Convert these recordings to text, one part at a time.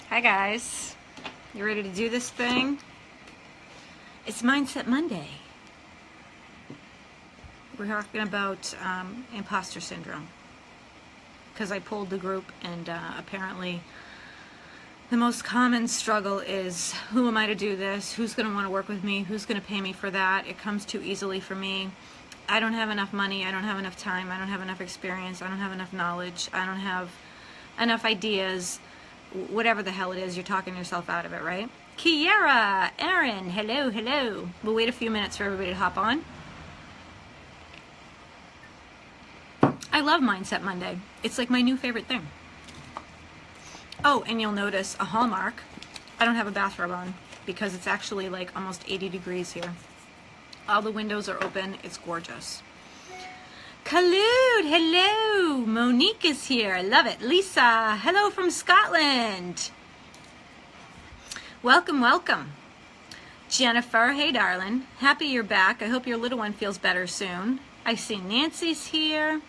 Hi guys, you ready to do this thing? It's Mindset Monday. We're talking about Imposter Syndrome because I polled the group, and apparently the most common struggle is, who am I to do this? Who's going to want to work with me? Who's going to pay me for that? It comes too easily for me. I don't have enough money. I don't have enough time. I don't have enough experience. I don't have enough knowledge. I don't have enough ideas. Whatever the hell it is, you're talking yourself out of it, right? Kiera, Aaron, hello, hello. We'll wait a few minutes for everybody to hop on. I love Mindset Monday. It's like my new favorite thing. Oh, and you'll notice a hallmark. I don't have a bathrobe on because it's actually like almost 80 degrees here. All the windows are open. It's gorgeous. Khaloud, hello. Monique is here. I love it. Lisa, hello from Scotland. Welcome, welcome. Jennifer, hey darling. Happy you're back. I hope your little one feels better soon. I see Nancy's here.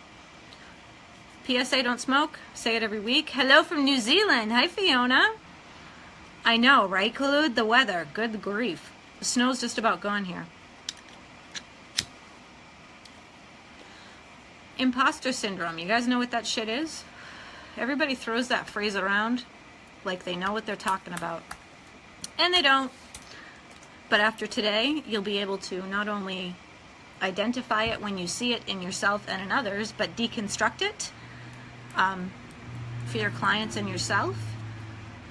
PSA, don't smoke. Say it every week. Hello from New Zealand. Hi, Fiona. I know, right, Khaloud? The weather. Good grief. The snow's just about gone here. Imposter Syndrome. You guys know what that shit is? Everybody throws that phrase around like they know what they're talking about. And they don't. But after today, you'll be able to not only identify it when you see it in yourself and in others, but deconstruct it for your clients and yourself,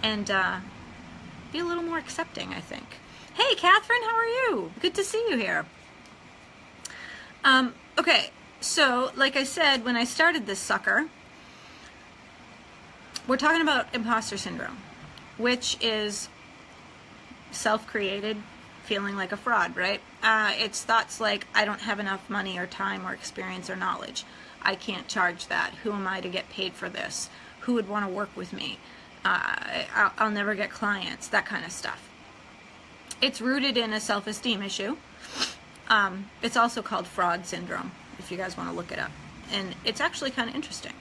and be a little more accepting, I think. Hey, Catherine, how are you? Good to see you here. Okay. So, like I said, when I started this sucker, we're talking about imposter syndrome, which is self-created, feeling like a fraud, right? It's thoughts like, I don't have enough money or time or experience or knowledge. I can't charge that. Who am I to get paid for this? Who would want to work with me? I'll never get clients, that kind of stuff. It's rooted in a self-esteem issue. It's also called fraud syndrome, if you guys want to look it up. And it's actually kind of interesting.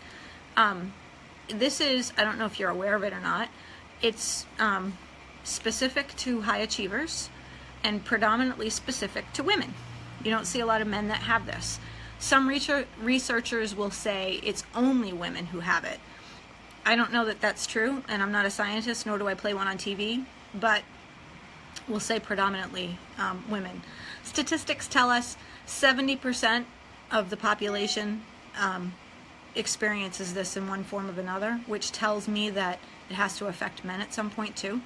This is, I don't know if you're aware of it or not, it's specific to high achievers and predominantly specific to women. You don't see a lot of men that have this. Some researchers will say it's only women who have it. I don't know that that's true, and I'm not a scientist, nor do I play one on TV, but we'll say predominantly women. Statistics tell us 70% of the population experiences this in one form or another, which tells me that it has to affect men at some point too.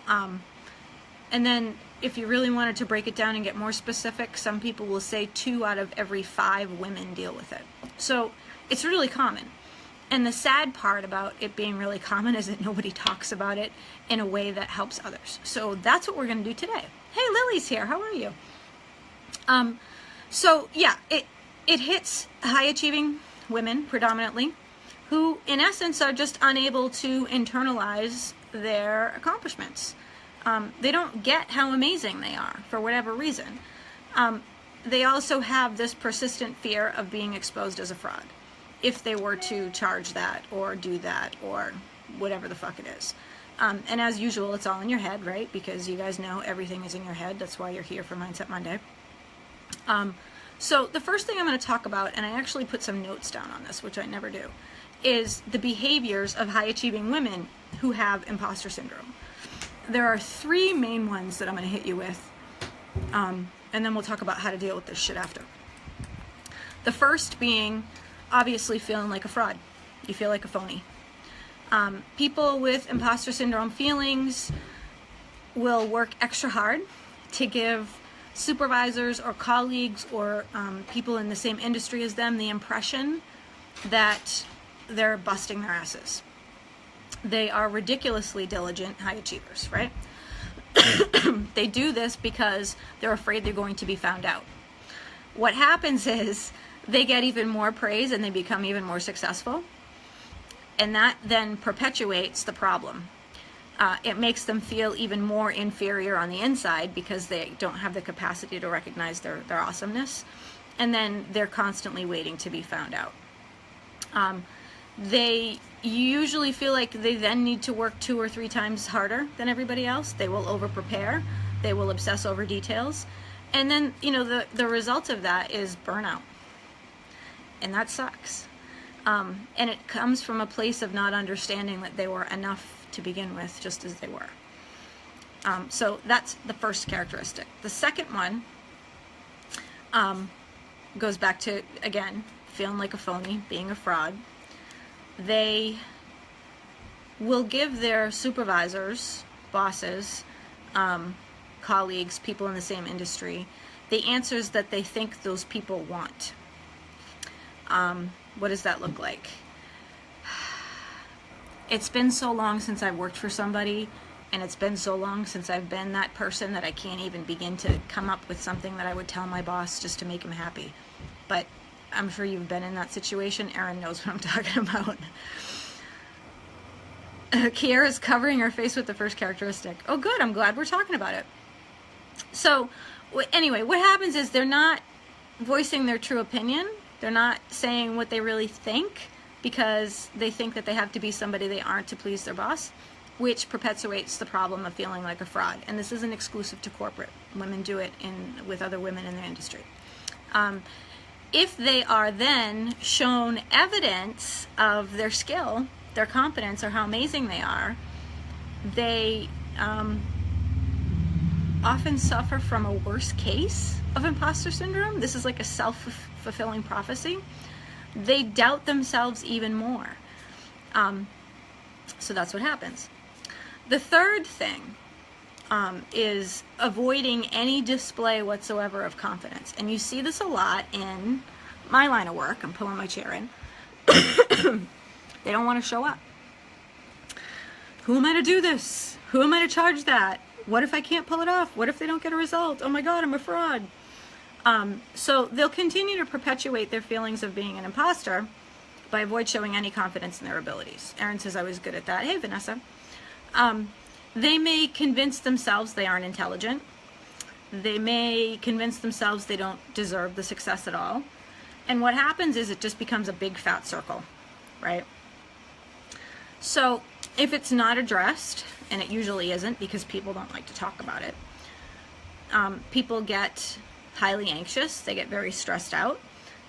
And then if you really wanted to break it down and get more specific, some people will say 2 out of every 5 women deal with it. So it's really common. And the sad part about it being really common is that nobody talks about it in a way that helps others. So that's what we're going to do today. Hey, Lily's here. How are you? So yeah, it hits high achieving women predominantly, who in essence are just unable to internalize their accomplishments. They don't get how amazing they are for whatever reason. They also have this persistent fear of being exposed as a fraud if they were to charge that or do that or whatever the fuck it is. And as usual, it's all in your head, right? Because you guys know everything is in your head. That's why you're here for Mindset Monday. So the first thing I'm going to talk about, and I actually put some notes down on this, which I never do, is the behaviors of high-achieving women who have imposter syndrome. There are 3 main ones that I'm going to hit you with, and then we'll talk about how to deal with this shit after. The first being, obviously, feeling like a fraud. You feel like a phony. People with imposter syndrome feelings will work extra hard to give supervisors or colleagues or people in the same industry as them the impression that they're busting their asses. They are ridiculously diligent high achievers, right? They do this because they're afraid they're going to be found out. What happens is they get even more praise and they become even more successful. And that then perpetuates the problem. It makes them feel even more inferior on the inside because they don't have the capacity to recognize their awesomeness. And then they're constantly waiting to be found out. They you usually feel like they then need to work 2 or 3 times harder than everybody else. They will over-prepare. They will obsess over details. And then, you know, the result of that is burnout. And that sucks. And it comes from a place of not understanding that they were enough to begin with, just as they were. So that's the first characteristic. The second one goes back to, again, feeling like a phony, being a fraud. They will give their supervisors, bosses, colleagues, people in the same industry, the answers that they think those people want. What does that look like? It's been so long since I've worked for somebody, and it's been so long since I've been that person that I can't even begin to come up with something that I would tell my boss just to make him happy. But I'm sure you've been in that situation. Erin knows what I'm talking about. Kiara's covering her face with the first characteristic. Oh, good. I'm glad we're talking about it. So, anyway, what happens is they're not voicing their true opinion. They're not saying what they really think because they think that they have to be somebody they aren't to please their boss, which perpetuates the problem of feeling like a fraud. And this isn't exclusive to corporate. Women do it with other women in their industry. If they are then shown evidence of their skill, their competence, or how amazing they are, they often suffer from a worse case of imposter syndrome. This is like a self-fulfilling prophecy. They doubt themselves even more. So that's what happens. The third thing is avoiding any display whatsoever of confidence. And you see this a lot in my line of work. I'm pulling my chair in. They don't want to show up. Who am I to do this? Who am I to charge that? What if I can't pull it off? What if they don't get a result? Oh my God, I'm a fraud. So they'll continue to perpetuate their feelings of being an imposter by avoid showing any confidence in their abilities. Erin says I was good at that. Hey, Vanessa. They may convince themselves they aren't intelligent. They may convince themselves they don't deserve the success at all. And what happens is it just becomes a big fat circle, right? So if it's not addressed, and it usually isn't because people don't like to talk about it, people get highly anxious. They get very stressed out.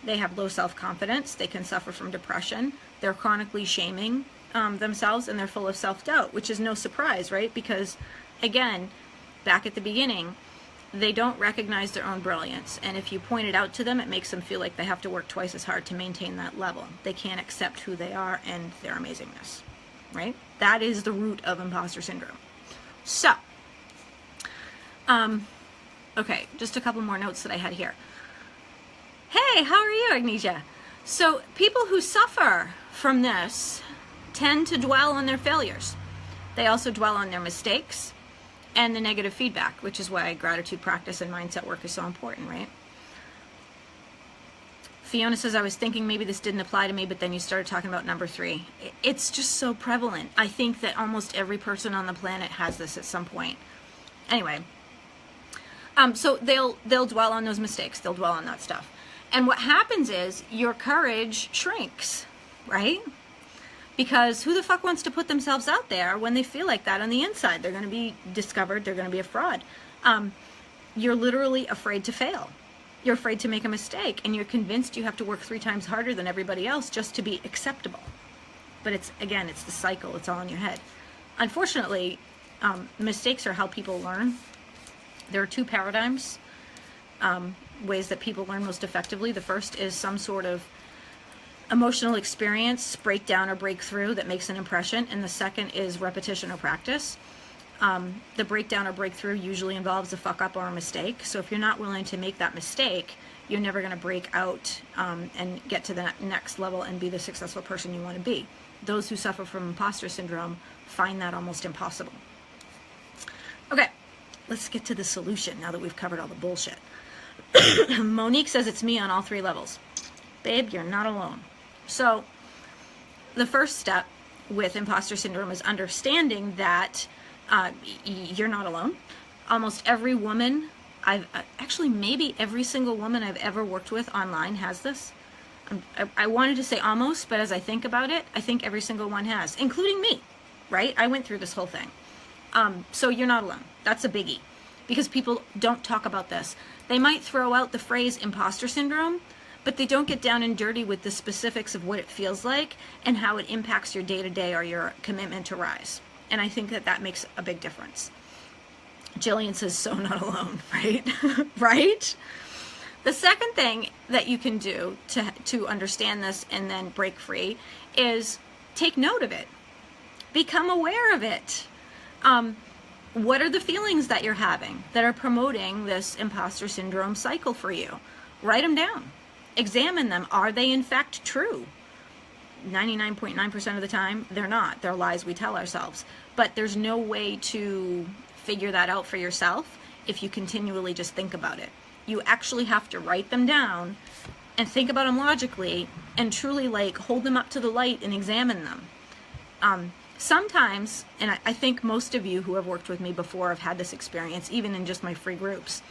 They have low self-confidence. They can suffer from depression. They're chronically shaming themselves, and they're full of self-doubt, which is no surprise, right? Because, again, back at the beginning, they don't recognize their own brilliance. And if you point it out to them, it makes them feel like they have to work twice as hard to maintain that level. They can't accept who they are and their amazingness, right? That is the root of imposter syndrome. So, okay, just a couple more notes that I had here. Hey, how are you, Agnesia? So people who suffer from this tend to dwell on their failures. They also dwell on their mistakes and the negative feedback, which is why gratitude practice and mindset work is so important, right? Fiona says, I was thinking maybe this didn't apply to me, but then you started talking about number 3. It's just so prevalent. I think that almost every person on the planet has this at some point. Anyway, so they'll dwell on those mistakes. They'll dwell on that stuff. And what happens is your courage shrinks, right? Because who the fuck wants to put themselves out there when they feel like that on the inside? They're going to be discovered. They're going to be a fraud. You're literally afraid to fail. You're afraid to make a mistake, and you're convinced you have to work 3 times harder than everybody else just to be acceptable. But it's the cycle. It's all in your head. Unfortunately, mistakes are how people learn. There are 2 paradigms, ways that people learn most effectively. The first is some sort of emotional experience, breakdown or breakthrough that makes an impression, and the second is repetition or practice. The breakdown or breakthrough usually involves a fuck up or a mistake. So if you're not willing to make that mistake, you're never going to break out and get to the next level and be the successful person you want to be. Those who suffer from imposter syndrome find that almost impossible. Okay, let's get to the solution now that we've covered all the bullshit. Monique says it's me on all 3 levels. Babe, you're not alone. So the first step with imposter syndrome is understanding that you're not alone. Almost every woman, actually maybe every single woman I've ever worked with online has this. I wanted to say almost, but as I think about it, I think every single one has, including me, right? I went through this whole thing. So you're not alone. That's a biggie, because people don't talk about this. They might throw out the phrase imposter syndrome, but they don't get down and dirty with the specifics of what it feels like and how it impacts your day-to-day or your commitment to rise. And I think that that makes a big difference. Jillian says, so not alone, right? Right? The second thing that you can do to understand this and then break free is take note of it. Become aware of it. What are the feelings that you're having that are promoting this imposter syndrome cycle for you? Write them down. Examine them. Are they in fact true? 99.9% of the time, they're not. They're lies we tell ourselves. But there's no way to figure that out for yourself if you continually just think about it. You actually have to write them down and think about them logically and truly like hold them up to the light and examine them. Sometimes, and I think most of you who have worked with me before have had this experience, even in just my free groups,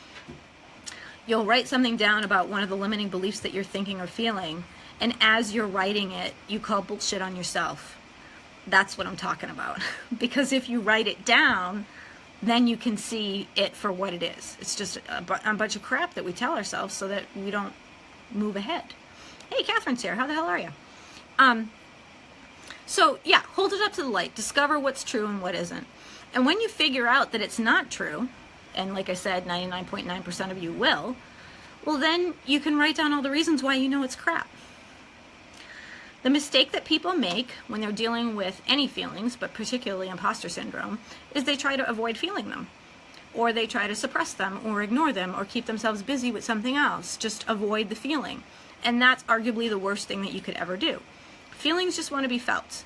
you'll write something down about one of the limiting beliefs that you're thinking or feeling, and as you're writing it, you call bullshit on yourself. That's what I'm talking about. Because if you write it down, then you can see it for what it is. It's just a bunch of crap that we tell ourselves so that we don't move ahead. Hey, Catherine's here. How the hell are you? So yeah, hold it up to the light. Discover what's true and what isn't. And when you figure out that it's not true, and like I said, 99.9% of you will, well then you can write down all the reasons why you know it's crap. The mistake that people make when they're dealing with any feelings, but particularly imposter syndrome, is they try to avoid feeling them. Or they try to suppress them, or ignore them, or keep themselves busy with something else. Just avoid the feeling. And that's arguably the worst thing that you could ever do. Feelings just want to be felt.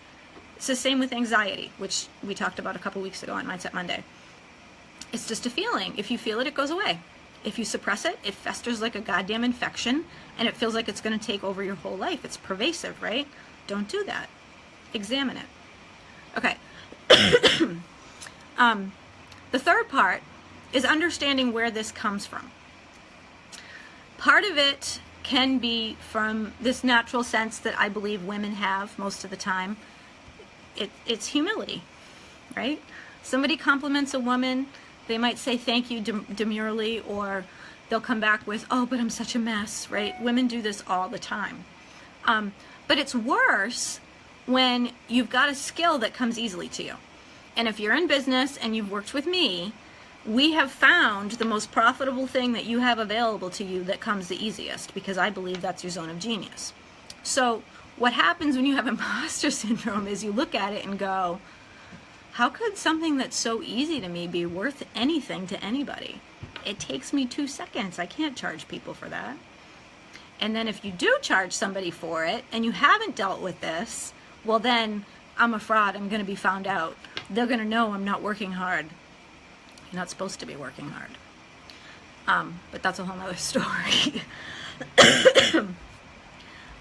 It's the same with anxiety, which we talked about a couple weeks ago on Mindset Monday. It's just a feeling. If you feel it, it goes away. If you suppress it, it festers like a goddamn infection, and it feels like it's going to take over your whole life. It's pervasive, right? Don't do that. Examine it. Okay. The third part is understanding where this comes from. Part of it can be from this natural sense that I believe women have most of the time. It's humility, right? Somebody compliments a woman, they might say thank you demurely, or they'll come back with, oh, but I'm such a mess, right? Women do this all the time. But it's worse when you've got a skill that comes easily to you. And if you're in business and you've worked with me, we have found the most profitable thing that you have available to you that comes the easiest, because I believe that's your zone of genius. So what happens when you have imposter syndrome is you look at it and go, how could something that's so easy to me be worth anything to anybody? It takes me 2 seconds. I can't charge people for that. And then if you do charge somebody for it and you haven't dealt with this, well then I'm a fraud. I'm going to be found out. They're going to know I'm not working hard. You're not supposed to be working hard. But that's a whole nother story.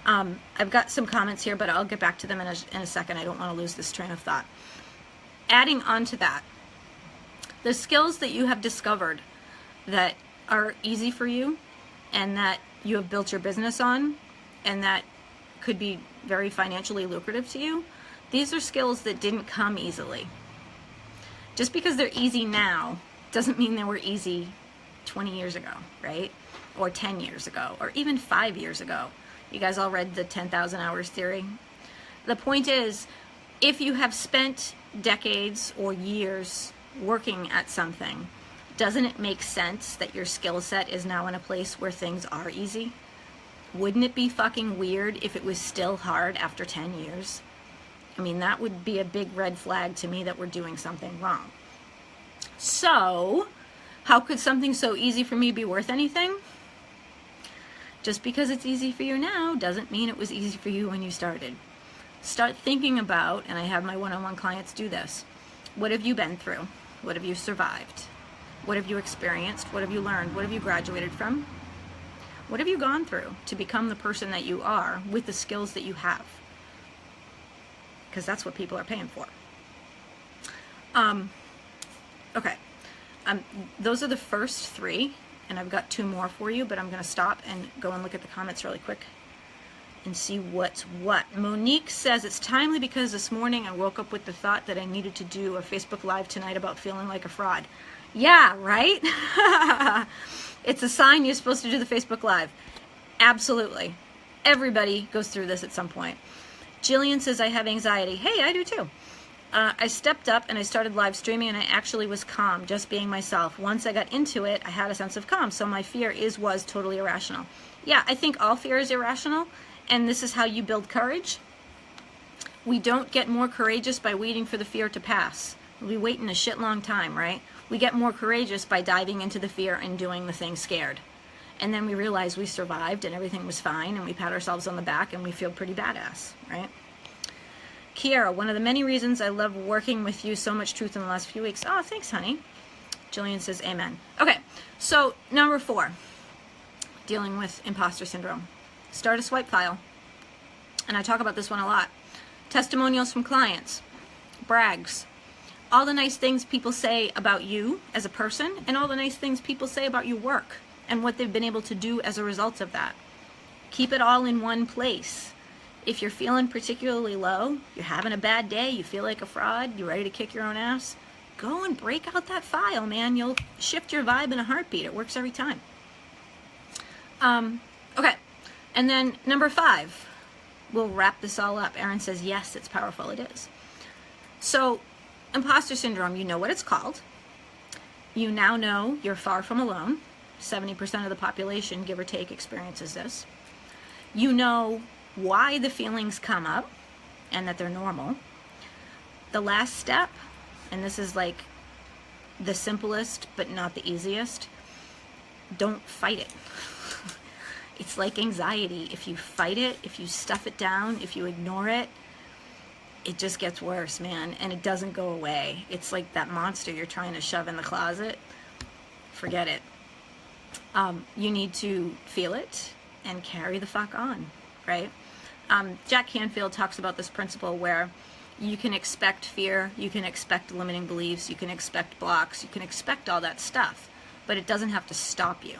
I've got some comments here, but I'll get back to them in a second. I don't want to lose this train of thought. Adding on to that, the skills that you have discovered that are easy for you and that you have built your business on and that could be very financially lucrative to you, these are skills that didn't come easily. Just because they're easy now doesn't mean they were easy 20 years ago, right? Or 10 years ago, or even 5 years ago. You guys all read the 10,000 hours theory? The point is, if you have spent decades or years working at something, doesn't it make sense that your skill set is now in a place where things are easy? Wouldn't it be fucking weird if it was still hard after 10 years? I mean, that would be a big red flag to me that we're doing something wrong. So, how could something so easy for me be worth anything? Just because it's easy for you now doesn't mean it was easy for you when you started. Start thinking about, and I have my one-on-one clients do this, what have you been through? What have you survived? What have you experienced? What have you learned? What have you graduated from? What have you gone through to become the person that you are with the skills that you have? Because that's what people are paying for. Okay. Those are the first 3, and I've got 2 more for you, but I'm going to stop and go and look at the comments really quick. and see what's what. Monique says, it's timely because this morning I woke up with the thought that I needed to do a Facebook Live tonight about feeling like a fraud. Yeah, right? It's a sign you're supposed to do the Facebook Live. Absolutely. Everybody goes through this at some point. Jillian says, I have anxiety. Hey, I do too. I stepped up and I started live streaming and I actually was calm, just being myself. Once I got into it, I had a sense of calm. So my fear was totally irrational. Yeah, I think all fear is irrational. And this is how you build courage. We don't get more courageous by waiting for the fear to pass. We'll be waiting a shit long time, right? We get more courageous by diving into the fear and doing the thing scared. And then we realize we survived and everything was fine and we pat ourselves on the back and we feel pretty badass, right? Kiara, one of the many reasons I love working with you, so much truth in the last few weeks. Oh, thanks, honey. Jillian says, amen. Okay, so number 4, dealing with imposter syndrome. Start a swipe file. And I talk about this one a lot. Testimonials from clients, brags, all the nice things people say about you as a person, and all the nice things people say about your work and what they've been able to do as a result of that. Keep it all in one place. If you're feeling particularly low, you're having a bad day, you feel like a fraud, you're ready to kick your own ass, go and break out that file, man. You'll shift your vibe in a heartbeat. It works every time. Okay. And then number 5, we'll wrap this all up. Erin says, yes, it's powerful. It is. So, imposter syndrome, you know what it's called. You now know you're far from alone. 70% of the population, give or take, experiences this. You know why the feelings come up and that they're normal. The last step, and this is like the simplest but not the easiest, don't fight it. It's like anxiety. If you fight it, if you stuff it down, if you ignore it, it just gets worse, man, and it doesn't go away. It's like that monster you're trying to shove in the closet. Forget it. You need to feel it and carry the fuck on, right? Jack Canfield talks about this principle where you can expect fear, you can expect limiting beliefs, you can expect blocks, you can expect all that stuff, but it doesn't have to stop you.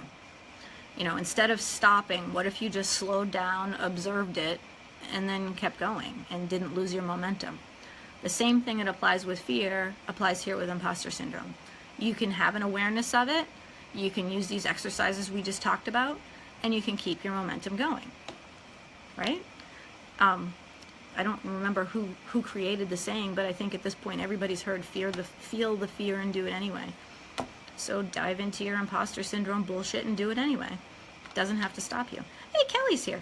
You know, instead of stopping, what if you just slowed down, observed it, and then kept going and didn't lose your momentum? The same thing that applies with fear applies here with imposter syndrome. You can have an awareness of it, you can use these exercises we just talked about, and you can keep your momentum going, right? I don't remember who created the saying, but I think at this point everybody's heard feel the fear and do it anyway. So dive into your imposter syndrome bullshit and do it anyway. It doesn't have to stop you. Hey, Kelly's here.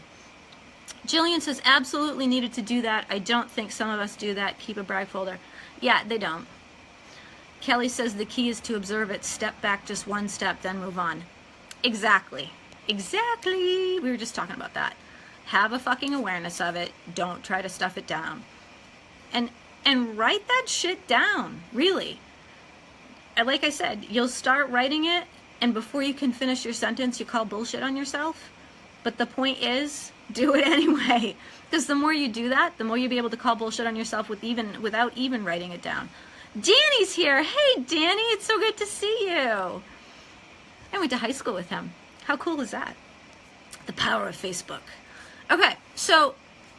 Jillian says, absolutely needed to do that. I don't think some of us do that. Keep a brag folder. Yeah, they don't. Kelly says the key is to observe it. Step back just one step, then move on. Exactly. Exactly. We were just talking about that. Have a fucking awareness of it. Don't try to stuff it down. And write that shit down, really. Like I said, you'll start writing it, and before you can finish your sentence, you call bullshit on yourself. But the point is, do it anyway. Because the more you do that, the more you'll be able to call bullshit on yourself without even writing it down. Danny's here. Hey, Danny, it's so good to see you. I went to high school with him. How cool is that? The power of Facebook. Okay, so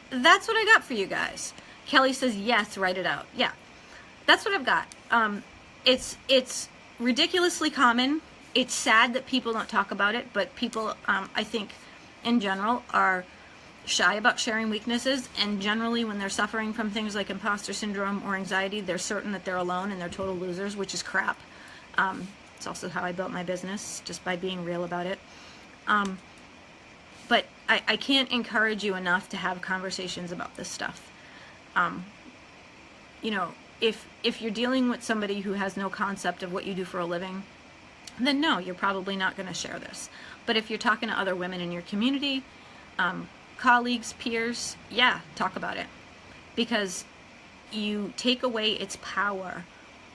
that's what I got for you guys. Kelly says, yes, write it out. Yeah, that's what I've got. It's ridiculously common. It's sad that people don't talk about it, but people, I think, in general, are shy about sharing weaknesses, and generally when they're suffering from things like imposter syndrome or anxiety, they're certain that they're alone and they're total losers, which is crap. It's also how I built my business, just by being real about it. But I can't encourage you enough to have conversations about this stuff. You know, if you're dealing with somebody who has no concept of what you do for a living, then no, you're probably not going to share this. But if you're talking to other women in your community, colleagues, peers, yeah, talk about it. Because you take away its power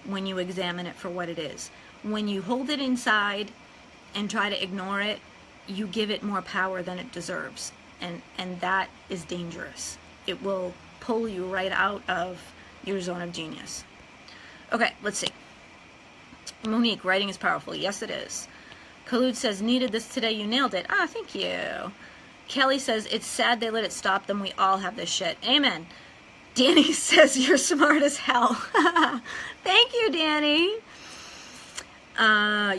when you examine it for what it is. When you hold it inside and try to ignore it, you give it more power than it deserves. And that is dangerous. It will pull you right out of your zone of genius. Okay, let's see. Monique, writing is powerful. Yes, it is. Khalud says, needed this today. You nailed it. Ah, thank you. Kelly says, it's sad they let it stop them. We all have this shit. Amen. Danny says, you're smart as hell. Thank you, Danny.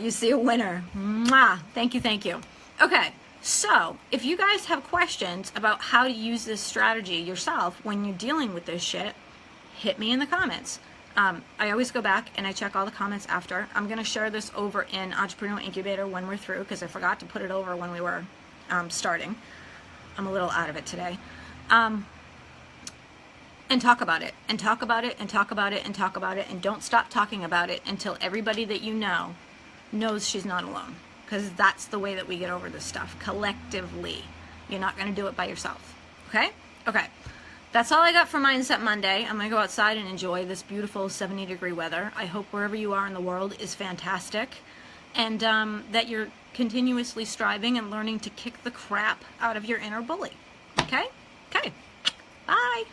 You see a winner. Mwah. Thank you, thank you. Okay, so if you guys have questions about how to use this strategy yourself when you're dealing with this shit, hit me in the comments. I always go back and I check all the comments after. I'm going to share this over in Entrepreneurial Incubator when we're through, because I forgot to put it over when we were starting. I'm a little out of it today. And talk about it, and talk about it, and talk about it, and talk about it, and don't stop talking about it until everybody that you know knows she's not alone. Because that's the way that we get over this stuff, collectively. You're not going to do it by yourself. Okay? Okay. That's all I got for Mindset Monday. I'm going to go outside and enjoy this beautiful 70-degree weather. I hope wherever you are in the world is fantastic, and that you're continuously striving and learning to kick the crap out of your inner bully. Okay? Okay. Bye.